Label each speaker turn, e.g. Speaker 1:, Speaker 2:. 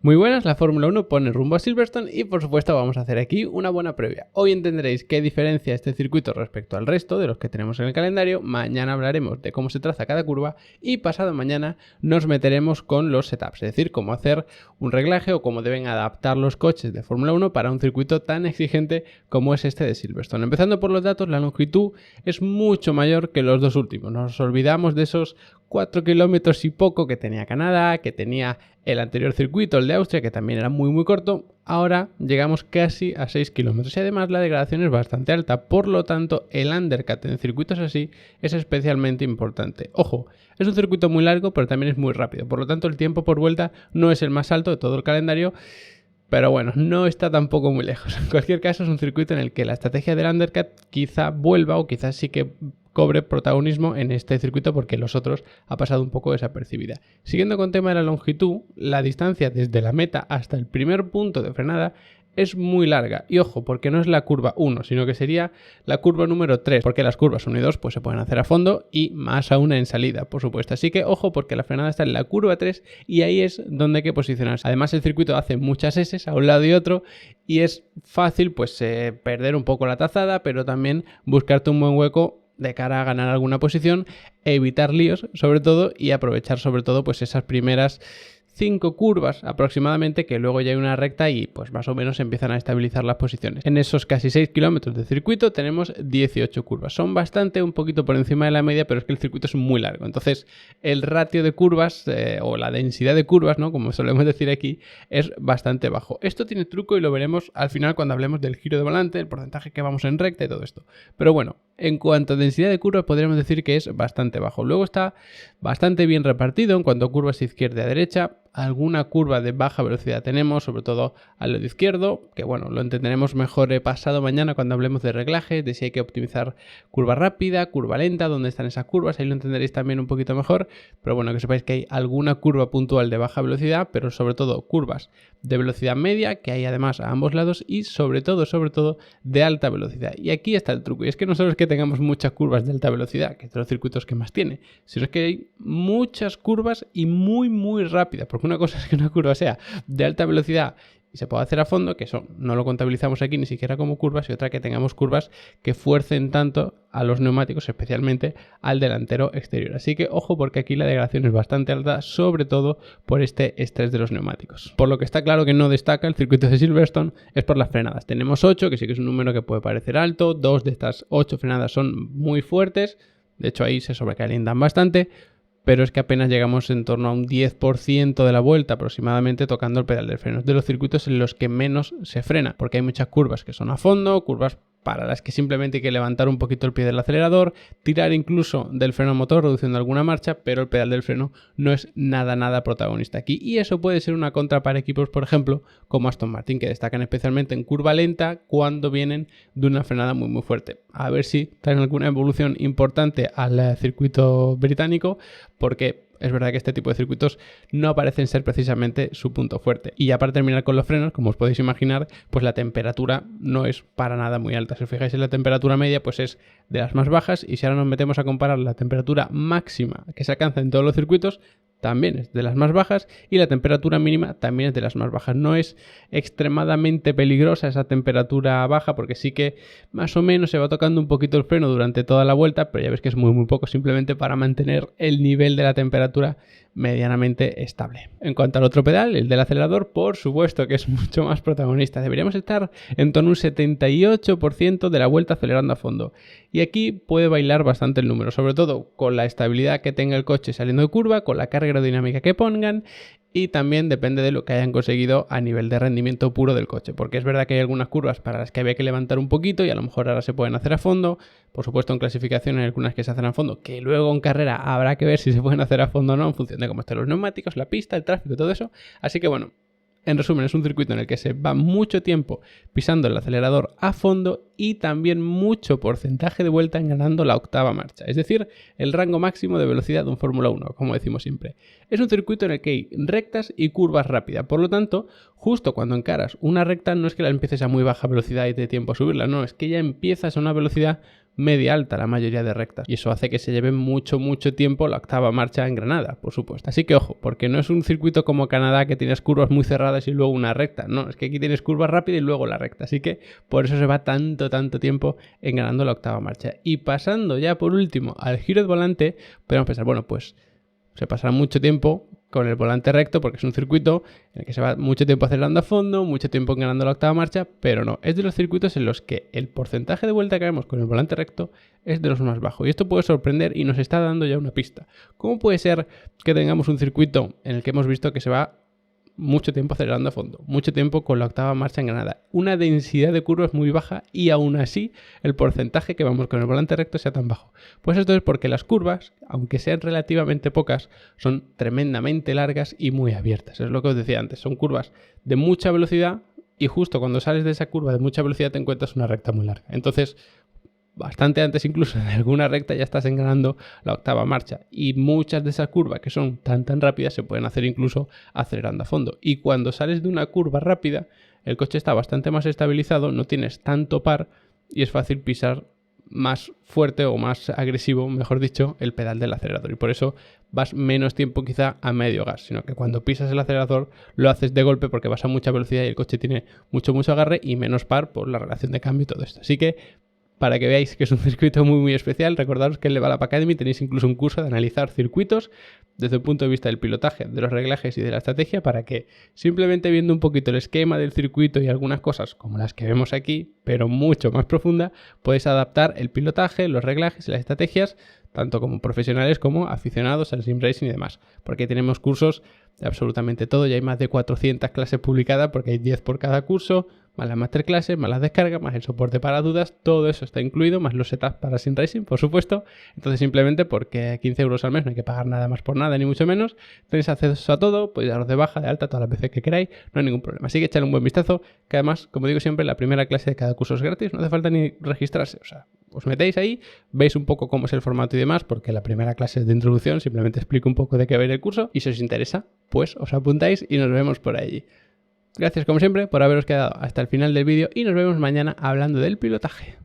Speaker 1: Muy buenas, la Fórmula 1 pone rumbo a Silverstone y por supuesto vamos a hacer aquí una buena previa. Hoy entenderéis qué diferencia este circuito respecto al resto de los que tenemos en el calendario, mañana hablaremos de cómo se traza cada curva y pasado mañana nos meteremos con los setups, es decir, cómo hacer un reglaje o cómo deben adaptar los coches de Fórmula 1 para un circuito tan exigente como es este de Silverstone. Empezando por los datos, la longitud es mucho mayor que los dos últimos, nos olvidamos de esos 4 kilómetros y poco que tenía Canadá, que tenía el anterior circuito, el de Austria, que también era muy corto. Ahora llegamos casi a 6 kilómetros y además la degradación es bastante alta, por lo tanto el undercut en circuitos así es especialmente importante. Ojo, es un circuito muy largo pero también es muy rápido, por lo tanto el tiempo por vuelta no es el más alto de todo el calendario, pero bueno, no está tampoco muy lejos. En cualquier caso es un circuito en el que la estrategia del undercut quizá vuelva o quizás sí que cobre protagonismo en este circuito porque los otros ha pasado un poco desapercibida. Siguiendo con el tema de la longitud, la distancia desde la meta hasta el primer punto de frenada es muy larga. Y ojo, porque no es la curva 1, sino que sería la curva número 3, porque las curvas 1 y 2 pues se pueden hacer a fondo y más aún en salida, por supuesto. Así que ojo, porque la frenada está en la curva 3 y ahí es donde hay que posicionarse. Además el circuito hace muchas S a un lado y otro y es fácil pues perder un poco la trazada, pero también buscarte un buen hueco de cara a ganar alguna posición, evitar líos sobre todo y aprovechar sobre todo pues esas primeras 5 curvas aproximadamente, que luego ya hay una recta y pues más o menos empiezan a estabilizar las posiciones. En esos casi 6 kilómetros de circuito tenemos 18 curvas. Son bastante, un poquito por encima de la media, pero es que el circuito es muy largo. Entonces el ratio de curvas o la densidad de curvas, ¿no?, como solemos decir aquí, es bastante bajo. Esto tiene truco y lo veremos al final cuando hablemos del giro de volante, el porcentaje que vamos en recta y todo esto. Pero bueno, en cuanto a densidad de curvas podríamos decir que es bastante bajo. Luego está bastante bien repartido en cuanto a curvas izquierda y derecha. Alguna curva de baja velocidad tenemos, sobre todo al lado izquierdo, que bueno, lo entenderemos mejor pasado mañana cuando hablemos de reglaje, de si hay que optimizar curva rápida, curva lenta, dónde están esas curvas, ahí lo entenderéis también un poquito mejor, pero bueno, que sepáis que hay alguna curva puntual de baja velocidad, pero sobre todo curvas de velocidad media, que hay además a ambos lados, y sobre todo de alta velocidad. Y aquí está el truco, y es que no solo es que tengamos muchas curvas de alta velocidad, que es de los circuitos que más tiene, sino es que hay muchas curvas y muy rápidas, porque una cosa es que una curva sea de alta velocidad y se puede hacer a fondo, que eso no lo contabilizamos aquí ni siquiera como curvas, y otra que tengamos curvas que fuercen tanto a los neumáticos, especialmente al delantero exterior. Así que ojo, porque aquí la degradación es bastante alta, sobre todo por este estrés de los neumáticos. Por lo que está claro que no destaca el circuito de Silverstone es por las frenadas. Tenemos 8, que sí que es un número que puede parecer alto, 2 de estas 8 frenadas son muy fuertes, de hecho ahí se sobrecalientan bastante, pero es que apenas llegamos en torno a un 10% de la vuelta aproximadamente tocando el pedal del freno. Es de los circuitos en los que menos se frena, porque hay muchas curvas que son a fondo, curvas para las que simplemente hay que levantar un poquito el pie del acelerador, tirar incluso del freno motor reduciendo alguna marcha, pero el pedal del freno no es nada protagonista aquí. Y eso puede ser una contra para equipos, por ejemplo, como Aston Martin, que destacan especialmente en curva lenta cuando vienen de una frenada muy fuerte. A ver si traen alguna evolución importante al circuito británico, porque es verdad que este tipo de circuitos no parecen ser precisamente su punto fuerte. Y ya para terminar con los frenos, como os podéis imaginar, pues la temperatura no es para nada muy alta. Si os fijáis en la temperatura media, pues es de las más bajas, y si ahora nos metemos a comparar la temperatura máxima que se alcanza en todos los circuitos, también es de las más bajas, y la temperatura mínima también es de las más bajas. No es extremadamente peligrosa esa temperatura baja, porque sí que más o menos se va tocando un poquito el freno durante toda la vuelta, pero ya ves que es muy poco, simplemente para mantener el nivel de la temperatura medianamente estable. En cuanto al otro pedal, el del acelerador, por supuesto que es mucho más protagonista. Deberíamos estar en torno a un 78% de la vuelta acelerando a fondo. Y aquí puede bailar bastante el número, sobre todo con la estabilidad que tenga el coche saliendo de curva, con la carga aerodinámica que pongan, y también depende de lo que hayan conseguido a nivel de rendimiento puro del coche, porque es verdad que hay algunas curvas para las que había que levantar un poquito y a lo mejor ahora se pueden hacer a fondo. Por supuesto, en clasificación hay algunas que se hacen a fondo, que luego en carrera habrá que ver si se pueden hacer a fondo o no, en función de cómo estén los neumáticos, la pista, el tráfico y todo eso. Así que bueno, en resumen, es un circuito en el que se va mucho tiempo pisando el acelerador a fondo y también mucho porcentaje de vuelta en ganando la octava marcha, es decir, el rango máximo de velocidad de un Fórmula 1, como decimos siempre. Es un circuito en el que hay rectas y curvas rápidas, por lo tanto, justo cuando encaras una recta no es que la empieces a muy baja velocidad y te dé tiempo a subirla, no, es que ya empiezas a una velocidad media alta la mayoría de rectas. Y eso hace que se lleve mucho tiempo la octava marcha en Granada, por supuesto. Así que ojo, porque no es un circuito como Canadá que tienes curvas muy cerradas y luego una recta. No, es que aquí tienes curva rápida y luego la recta. Así que por eso se va tanto tiempo en ganando la octava marcha. Y pasando ya por último al giro de volante, podemos pensar, bueno, pues se pasará mucho tiempo con el volante recto porque es un circuito en el que se va mucho tiempo acelerando a fondo, mucho tiempo ganando la octava marcha, pero no, es de los circuitos en los que el porcentaje de vuelta que haremos con el volante recto es de los más bajos. Y esto puede sorprender y nos está dando ya una pista. ¿Cómo puede ser que tengamos un circuito en el que hemos visto que se va mucho tiempo acelerando a fondo, mucho tiempo con la octava marcha en Granada, una densidad de curvas muy baja y aún así el porcentaje que vamos con el volante recto sea tan bajo? Pues esto es porque las curvas, aunque sean relativamente pocas, son tremendamente largas y muy abiertas. Es lo que os decía antes, son curvas de mucha velocidad y justo cuando sales de esa curva de mucha velocidad te encuentras una recta muy larga. Entonces, bastante antes incluso de alguna recta ya estás engranando la octava marcha, y muchas de esas curvas que son tan rápidas se pueden hacer incluso acelerando a fondo. Y cuando sales de una curva rápida el coche está bastante más estabilizado, no tienes tanto par y es fácil pisar más fuerte o más agresivo, mejor dicho, el pedal del acelerador, y por eso vas menos tiempo quizá a medio gas, sino que cuando pisas el acelerador lo haces de golpe porque vas a mucha velocidad y el coche tiene mucho agarre y menos par por la relación de cambio y todo esto. Así que para que veáis que es un circuito muy especial, recordaros que en Level Up Academy tenéis incluso un curso de analizar circuitos desde el punto de vista del pilotaje, de los reglajes y de la estrategia, para que simplemente viendo un poquito el esquema del circuito y algunas cosas como las que vemos aquí, pero mucho más profunda, podéis adaptar el pilotaje, los reglajes y las estrategias, tanto como profesionales como aficionados al sim racing y demás, porque tenemos cursos de absolutamente todo. Ya hay más de 400 clases publicadas porque hay 10 por cada curso, más las masterclasses, más las descargas, más el soporte para dudas, todo eso está incluido, más los setups para sim racing, por supuesto. Entonces, simplemente porque 15 euros al mes no hay que pagar nada más por nada, ni mucho menos, tenéis acceso a todo, podéis daros de baja, de alta, todas las veces que queráis, no hay ningún problema. Así que echadle un buen vistazo, que además, como digo siempre, la primera clase de cada curso es gratis, no hace falta ni registrarse, o sea, os metéis ahí, veis un poco cómo es el formato y demás, porque la primera clase es de introducción, simplemente explico un poco de qué va a ir el curso, y si os interesa, pues os apuntáis y nos vemos por allí. Gracias como siempre por haberos quedado hasta el final del vídeo y nos vemos mañana hablando del pilotaje.